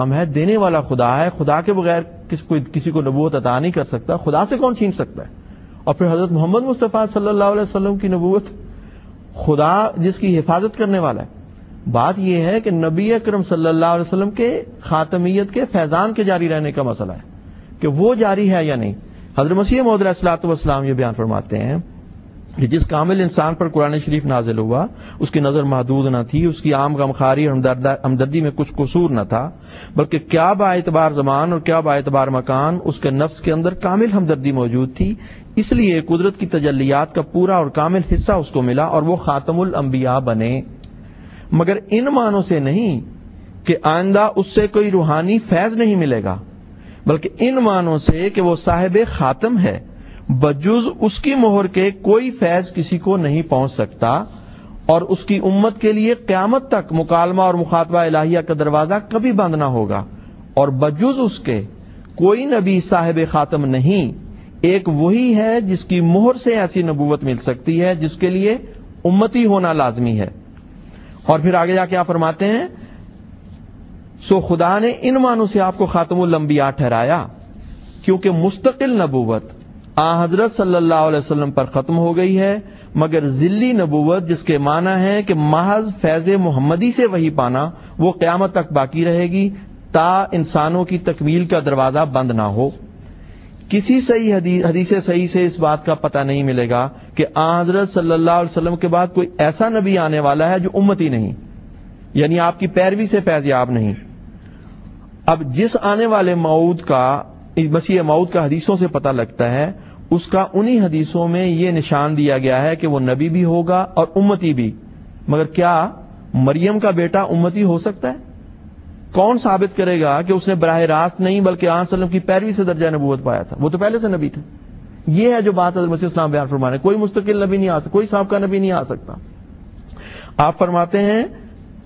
ہم ہے، دینے والا خدا ہے، خدا کے بغیر کسی کو نبوت عطا نہیں کر سکتا، خدا سے کون چھین سکتا ہے؟ اور پھر حضرت محمد مصطفیٰ صلی اللہ علیہ وسلم کی نبوت، خدا جس کی حفاظت کرنے والا ہے۔ بات یہ ہے کہ نبی اکرم صلی اللہ علیہ وسلم کے خاتمیت کے فیضان کے جاری رہنے کا مسئلہ ہے کہ وہ جاری ہے یا نہیں۔ حضرت مسیح موعود علیہ الصلوۃ والسلام یہ بیان فرماتے ہیں کہ جس کامل انسان پر قرآن شریف نازل ہوا اس کی نظر محدود نہ تھی، اس کی عام غمخواری اور ہمدردی میں کچھ قصور نہ تھا، بلکہ کیا با اعتبار زمان اور کیا با اعتبار مکان اس کے نفس کے اندر کامل ہمدردی موجود تھی، اس لیے قدرت کی تجلیات کا پورا اور کامل حصہ اس کو ملا اور وہ خاتم الانبیاء بنے، مگر ان معنوں سے نہیں کہ آئندہ اس سے کوئی روحانی فیض نہیں ملے گا، بلکہ ان معنوں سے کہ وہ صاحب خاتم ہے، بجز اس کی مہر کے کوئی فیض کسی کو نہیں پہنچ سکتا، اور اس کی امت کے لیے قیامت تک مکالمہ اور مخاطبہ الہیہ کا دروازہ کبھی بند نہ ہوگا، اور بجز اس کے کوئی نبی صاحب خاتم نہیں، ایک وہی ہے جس کی مہر سے ایسی نبوت مل سکتی ہے جس کے لیے امتی ہونا لازمی ہے۔ اور پھر آگے جا کے آپ فرماتے ہیں سو خدا نے ان معنوں سے آپ کو خاتم الانبیاء ٹھہرایا کیونکہ مستقل نبوت آن حضرت صلی اللہ علیہ وسلم پر ختم ہو گئی ہے، مگر ذلی نبوت جس کے معنی ہے کہ محض فیض محمدی سے وحی پانا وہ قیامت تک باقی رہے گی تا انسانوں کی تکمیل کا دروازہ بند نہ ہو۔ کسی صحیح حدیث صحیح سے اس بات کا پتہ نہیں ملے گا کہ آن حضرت صلی اللہ علیہ وسلم کے بعد کوئی ایسا نبی آنے والا ہے جو امتی نہیں، یعنی آپ کی پیروی سے فیض یاب نہیں۔ اب جس آنے والے موعود کا، مسیح موعود کا حدیثوں سے پتہ لگتا ہے، اس کا انہی حدیثوں میں یہ نشان دیا گیا ہے کہ وہ نبی بھی ہوگا اور امتی بھی، مگر کیا مریم کا بیٹا امتی ہو سکتا ہے؟ کون ثابت کرے گا کہ اس نے براہ راست نہیں بلکہ آن صلی اللہ علیہ وسلم کی پیروی سے درجہ نبوت پایا تھا؟ وہ تو پہلے سے نبی تھا۔ یہ ہے جو بات حضرت مسیح اسلام بیان فرمانے، کوئی مستقل نبی نہیں آ سکتا، کوئی سابقہ نبی نہیں آ سکتا۔ آپ فرماتے ہیں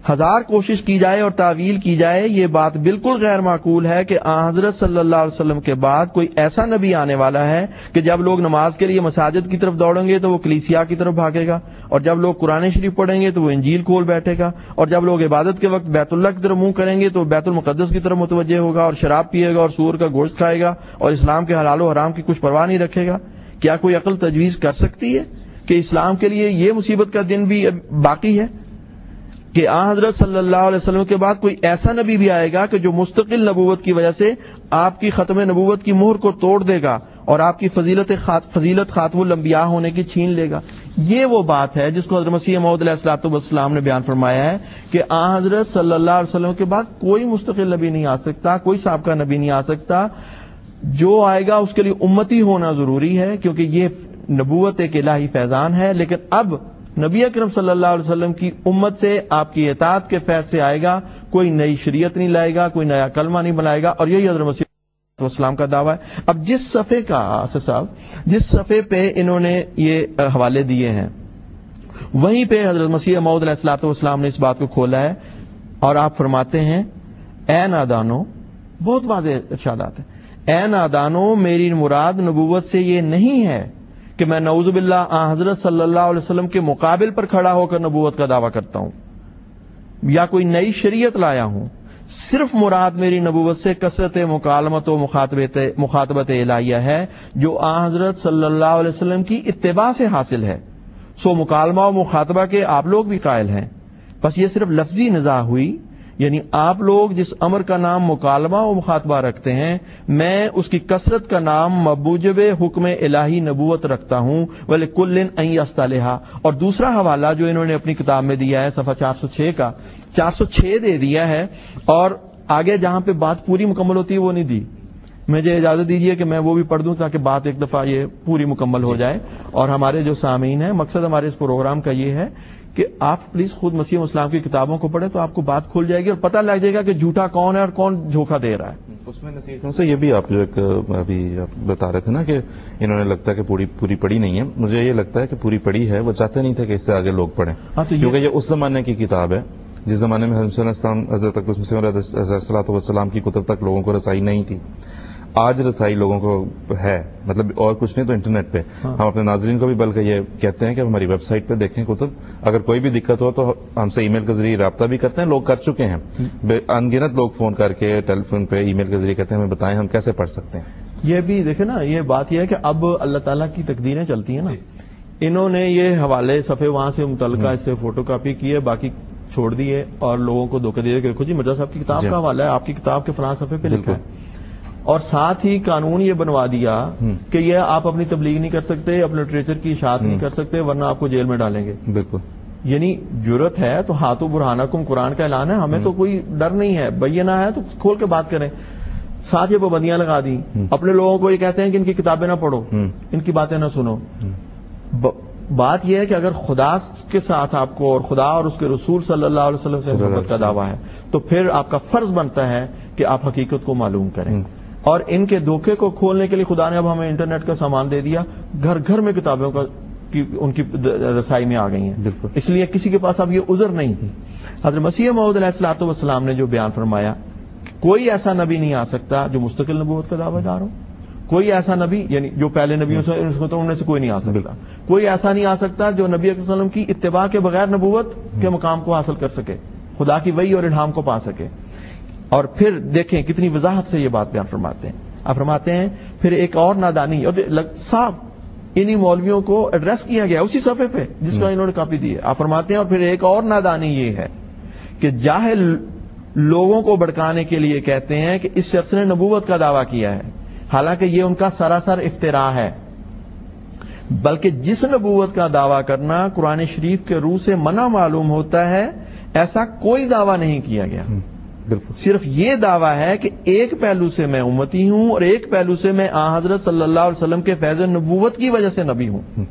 ہزار کوشش کی جائے اور تعویل کی جائے یہ بات بالکل غیر معقول ہے کہ آن حضرت صلی اللہ علیہ وسلم کے بعد کوئی ایسا نبی آنے والا ہے کہ جب لوگ نماز کے لیے مساجد کی طرف دوڑیں گے تو وہ کلیسیا کی طرف بھاگے گا، اور جب لوگ قرآن شریف پڑھیں گے تو وہ انجیل کھول بیٹھے گا، اور جب لوگ عبادت کے وقت بیت اللہ کی طرف منہ کریں گے تو وہ بیت المقدس کی طرف متوجہ ہوگا، اور شراب پیے گا اور سور کا گوشت کھائے گا اور اسلام کے حلال و حرام کی کچھ پرواہ نہیں رکھے گا۔ کیا کوئی عقل تجویز کر سکتی ہے کہ اسلام کے لیے یہ مصیبت کا دن بھی باقی ہے کہ آن حضرت صلی اللہ علیہ وسلم کے بعد کوئی ایسا نبی بھی آئے گا کہ جو مستقل نبوت کی وجہ سے آپ کی ختم نبوت کی مہر کو توڑ دے گا اور آپ کی فضیلت خاتم الانبیاء ہونے کی چھین لے گا؟ یہ وہ بات ہے جس کو حضرت مسیح موعود علیہ الصلوۃ والسلام نے بیان فرمایا ہے کہ آن حضرت صلی اللہ علیہ وسلم کے بعد کوئی مستقل نبی نہیں آ سکتا، کوئی سابقہ نبی نہیں آ سکتا، جو آئے گا اس کے لیے امتی ہونا ضروری ہے کیونکہ یہ نبوت ایک الہی فیضان ہے۔ لیکن اب نبی اکرم صلی اللہ علیہ وسلم کی امت سے آپ کی اطاعت کے فیض سے آئے گا، کوئی نئی شریعت نہیں لائے گا، کوئی نیا کلمہ نہیں بنائے گا، اور یہی حضرت مسیح والسلام کا دعویٰ ہے۔ اب جس صفحے کا آصف صاحب جس صفحے پہ انہوں نے یہ حوالے دیے ہیں وہیں پہ حضرت مسیح موعود علیہ الصلوۃ والسلام نے اس بات کو کھولا ہے، اور آپ فرماتے ہیں اے نادانو، بہت واضح ارشادات ہیں، اے نادانو میری مراد نبوت سے یہ نہیں ہے کہ میں نعوذ باللہ آن حضرت صلی اللہ علیہ وسلم کے مقابل پر کھڑا ہو کر نبوت کا دعویٰ کرتا ہوں یا کوئی نئی شریعت لایا ہوں، صرف مراد میری نبوت سے کثرت مکالمت و مخاطبت الہیہ ہے جو آن حضرت صلی اللہ علیہ وسلم کی اتباع سے حاصل ہے۔ سو مکالمہ و مخاطبہ کے آپ لوگ بھی قائل ہیں، بس یہ صرف لفظی نزاع ہوئی، یعنی آپ لوگ جس امر کا نام مکالمہ و مخاطبہ رکھتے ہیں میں اس کی کثرت کا نام مبوجب حکم الہی نبوت رکھتا ہوں، وَلِكُلٍّ أَن يَسْتَلِحَ۔ اور دوسرا حوالہ جو انہوں نے اپنی کتاب میں دیا ہے صفحہ 406 کا 406 دے دیا ہے، اور آگے جہاں پہ بات پوری مکمل ہوتی ہے وہ نہیں دی۔ مجھے اجازت دیجیے کہ میں وہ بھی پڑھ دوں تاکہ بات ایک دفعہ یہ پوری مکمل ہو جائے، اور ہمارے جو سامعین ہیں، مقصد ہمارے اس پروگرام کا یہ ہے کہ آپ پلیز خود مسیح اسلام کی کتابوں کو پڑھیں تو آپ کو بات کھل جائے گی اور پتہ لگ جائے گا کہ جھوٹا کون ہے اور کون دھوکہ دے رہا ہے۔ اس میں نصیحتوں سے یہ بھی آپ جو ایک ابھی بتا رہے تھے نا کہ انہوں نے لگتا ہے کہ پوری پڑھی نہیں ہے، مجھے یہ لگتا ہے کہ پوری پڑھی ہے، وہ چاہتے نہیں تھے کہ اس سے آگے لوگ پڑھیں، کیونکہ یہ اس زمانے کی کتاب ہے جس زمانے میں حضرت اقدس مسیح علیہ الصلوۃ والسلام کی کتب تک لوگوں کو رسائی نہیں تھی۔ آج رسائی لوگوں کو ہے، مطلب اور کچھ نہیں تو انٹرنیٹ پہ. ہم اپنے ناظرین کو بھی بلکہ یہ کہتے ہیں کہ ہماری ویب سائٹ پہ دیکھیں کتب، اگر کوئی بھی دقت ہو تو ہم سے ای میل کے ذریعے رابطہ بھی کرتے ہیں، لوگ کر چکے ہیں، ان گنت لوگ فون کر کے ٹیلی فون پہ ای میل کے ذریعے کہتے ہیں ہمیں بتائیں ہم کیسے پڑھ سکتے ہیں. یہ بھی دیکھیں نا، یہ بات یہ ہے کہ اب اللہ تعالیٰ کی تقدیریں چلتی ہیں نا. انہوں نے یہ حوالے صفحے وہاں سے متعلقہ اس سے فوٹو کاپی کیے، باقی چھوڑ دیے اور لوگوں کو دھوکہ دے کہ دیکھو جی مرزا صاحب کی کتاب کا حوالہ ہے، آپ کی کتاب کے فلاں صفحے پہ لکھا ہے، اور ساتھ ہی قانون یہ بنوا دیا کہ یہ آپ اپنی تبلیغ نہیں کر سکتے، اپنے لٹریچر کی اشاعت نہیں کر سکتے ورنہ آپ کو جیل میں ڈالیں گے. بالکل. یعنی جرت ہے تو ہاتھوں برہانکم قرآن کا اعلان ہے، ہمیں تو کوئی ڈر نہیں ہے، بینہ ہے تو کھول کے بات کریں. ساتھ یہ پابندیاں لگا دی، اپنے لوگوں کو یہ کہتے ہیں کہ ان کی کتابیں نہ پڑھو، ان کی باتیں نہ سنو. بات یہ ہے کہ اگر خدا کے ساتھ آپ کو اور خدا اور اس کے رسول صلی اللہ علیہ وسلم سے محبت کا دعویٰ ہے تو پھر آپ کا فرض بنتا ہے کہ آپ حقیقت کو معلوم کریں. اور ان کے دھوکے کو کھولنے کے لیے خدا نے اب ہمیں انٹرنیٹ کا سامان دے دیا، گھر گھر میں کتابوں کا ان کی رسائی میں آ گئی ہیں. اس لیے کسی کے پاس اب یہ عذر نہیں. حضرت مسیح موعود علیہ الصلوۃ والسلام نے جو بیان فرمایا، کوئی ایسا نبی نہیں آ سکتا جو مستقل نبوت کا دعویٰ دار ہو. کوئی ایسا نبی، یعنی جو پہلے نبیوں سے ان میں سے کوئی نہیں آ سکتا. کوئی ایسا نہیں آ سکتا جو نبی اکرم صلی اللہ علیہ وسلم کی اتباع کے بغیر نبوت کے مقام کو حاصل کر سکے، خدا کی وحی اور الہام کو پا سکے. اور پھر دیکھیں کتنی وضاحت سے یہ بات بیان فرماتے ہیں. آپ فرماتے ہیں پھر ایک اور نادانی، اور صاف انہی مولویوں کو ایڈریس کیا گیا اسی صفحے پہ جس کا انہوں نے کاپی دی ہے. آپ فرماتے ہیں اور پھر ایک اور نادانی یہ ہے کہ جاہل لوگوں کو بھڑکانے کے لیے کہتے ہیں کہ اس شخص نے نبوت کا دعویٰ کیا ہے، حالانکہ یہ ان کا سراسر افتراء ہے. بلکہ جس نبوت کا دعویٰ کرنا قرآن شریف کے روح سے منع معلوم ہوتا ہے، ایسا کوئی دعویٰ نہیں کیا گیا. صرف یہ دعویٰ ہے کہ ایک پہلو سے میں امتی ہوں اور ایک پہلو سے میں حضرت صلی اللہ علیہ وسلم کے فیض نبوت کی وجہ سے نبی ہوں.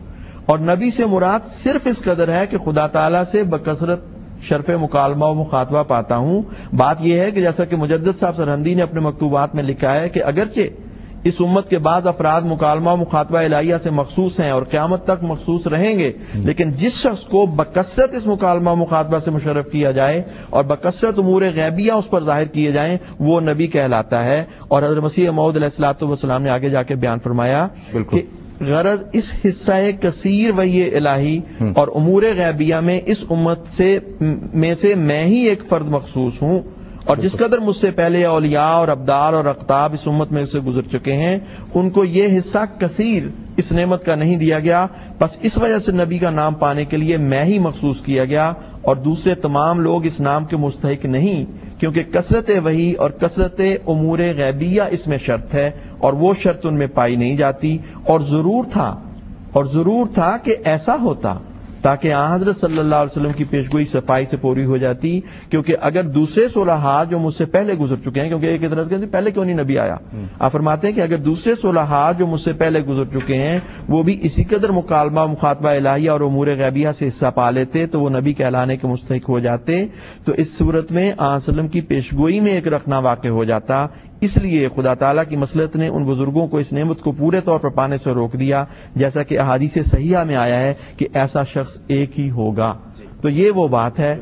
اور نبی سے مراد صرف اس قدر ہے کہ خدا تعالیٰ سے بکثرت شرف مکالمہ و مخاطبہ پاتا ہوں. بات یہ ہے کہ جیسا کہ مجدد صاحب سرہندی نے اپنے مکتوبات میں لکھا ہے کہ اگرچہ اس امت کے بعد افراد مکالمہ و مخاطبہ الہیہ سے مخصوص ہیں اور قیامت تک مخصوص رہیں گے، لیکن جس شخص کو بکثرت اس مکالمہ و مخاطبہ سے مشرف کیا جائے اور بکثرت امور غیبیہ اس پر ظاہر کیے جائیں وہ نبی کہلاتا ہے. اور حضرت مسیح موعود علیہ الصلوۃ والسلام نے آگے جا کے بیان فرمایا کہ غرض اس حصہ کثیر وحی الہی اور امور غیبیہ میں اس امت میں سے میں ہی ایک فرد مخصوص ہوں، اور جس قدر مجھ سے پہلے اولیاء اور ابدال اور اقطاب اس امت میں سے گزر چکے ہیں ان کو یہ حصہ کثیر اس نعمت کا نہیں دیا گیا. بس اس وجہ سے نبی کا نام پانے کے لیے میں ہی مخصوص کیا گیا اور دوسرے تمام لوگ اس نام کے مستحق نہیں، کیونکہ کثرت وحی اور کثرت امور غیبیہ اس میں شرط ہے اور وہ شرط ان میں پائی نہیں جاتی. اور ضرور تھا کہ ایسا ہوتا تاکہ حضرت صلی اللہ علیہ وسلم کی پیشگوئی صفائی سے پوری ہو جاتی. کیونکہ اگر دوسرے صلحاء جو مجھ سے پہلے گزر چکے ہیں، کیونکہ ایک اعتراض کرتے ہیں پہلے کیوں نہیں نبی آیا، آپ فرماتے ہیں کہ اگر دوسرے صلحاء جو مجھ سے پہلے گزر چکے ہیں وہ بھی اسی قدر مکالمہ مخاطبہ الہیہ اور امور غیبیہ سے حصہ پا لیتے تو وہ نبی کہلانے کے مستحق ہو جاتے. تو اس صورت میں آن وسلم کی پیشگوئی میں ایک رکھنا واقع ہو جاتا. اس لیے خدا تعالیٰ کی مصلحت نے ان بزرگوں کو اس نعمت کو پورے طور پر پانے سے روک دیا، جیسا کہ احادیث صحیحہ میں آیا ہے کہ ایسا شخص ایک ہی ہوگا. تو یہ وہ بات ہے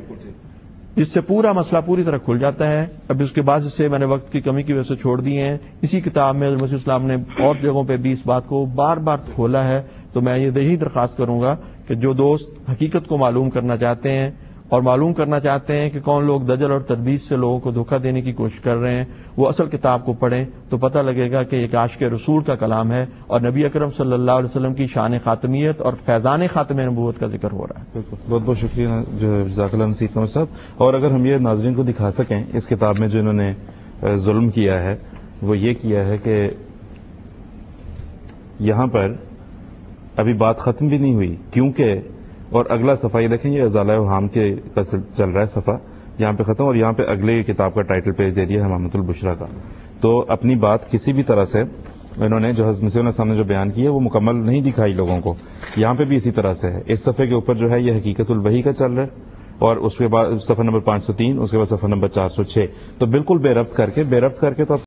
جس سے پورا مسئلہ پوری طرح کھل جاتا ہے. اب اس کے بعد اس سے میں نے وقت کی کمی کی وجہ سے چھوڑ دی ہیں. اسی کتاب میں حضرت مسیح السلام نے اور جگہوں پہ بھی اس بات کو بار بار کھولا ہے. تو میں یہی درخواست کروں گا کہ جو دوست حقیقت کو معلوم کرنا چاہتے ہیں اور معلوم کرنا چاہتے ہیں کہ کون لوگ دجل اور تدبیس سے لوگوں کو دھوکہ دینے کی کوشش کر رہے ہیں، وہ اصل کتاب کو پڑھیں تو پتہ لگے گا کہ ایک عاشق رسول کا کلام ہے اور نبی اکرم صلی اللہ علیہ وسلم کی شان خاتمیت اور فیضان خاتم نبوت کا ذکر ہو رہا ہے. بہت بہت شکریہ جزاک اللہ نصیر قمر صاحب. اور اگر ہم یہ ناظرین کو دکھا سکیں اس کتاب میں جو انہوں نے ظلم کیا ہے وہ یہ کیا ہے کہ یہاں پر ابھی بات ختم بھی نہیں ہوئی، کیونکہ اور اگلا صفحہ یہ دیکھیں، یہ ازالہ اوہام کے چل رہا ہے صفحہ، یہاں پہ ختم، اور یہاں پہ اگلے کتاب کا ٹائٹل پیج دے دیا ہے محمد البشرا کا. تو اپنی بات کسی بھی طرح سے انہوں نے جو حضرت مسیح علیہ السلام نے جو بیان کی ہے وہ مکمل نہیں دکھائی لوگوں کو. یہاں پہ بھی اسی طرح سے ہے. اس صفحے کے اوپر جو ہے یہ حقیقت الوحی کا چل رہا ہے اور اس کے بعد صفحہ نمبر 503، اس کے بعد صفحہ نمبر 406. تو بالکل بے ربط کر کے تو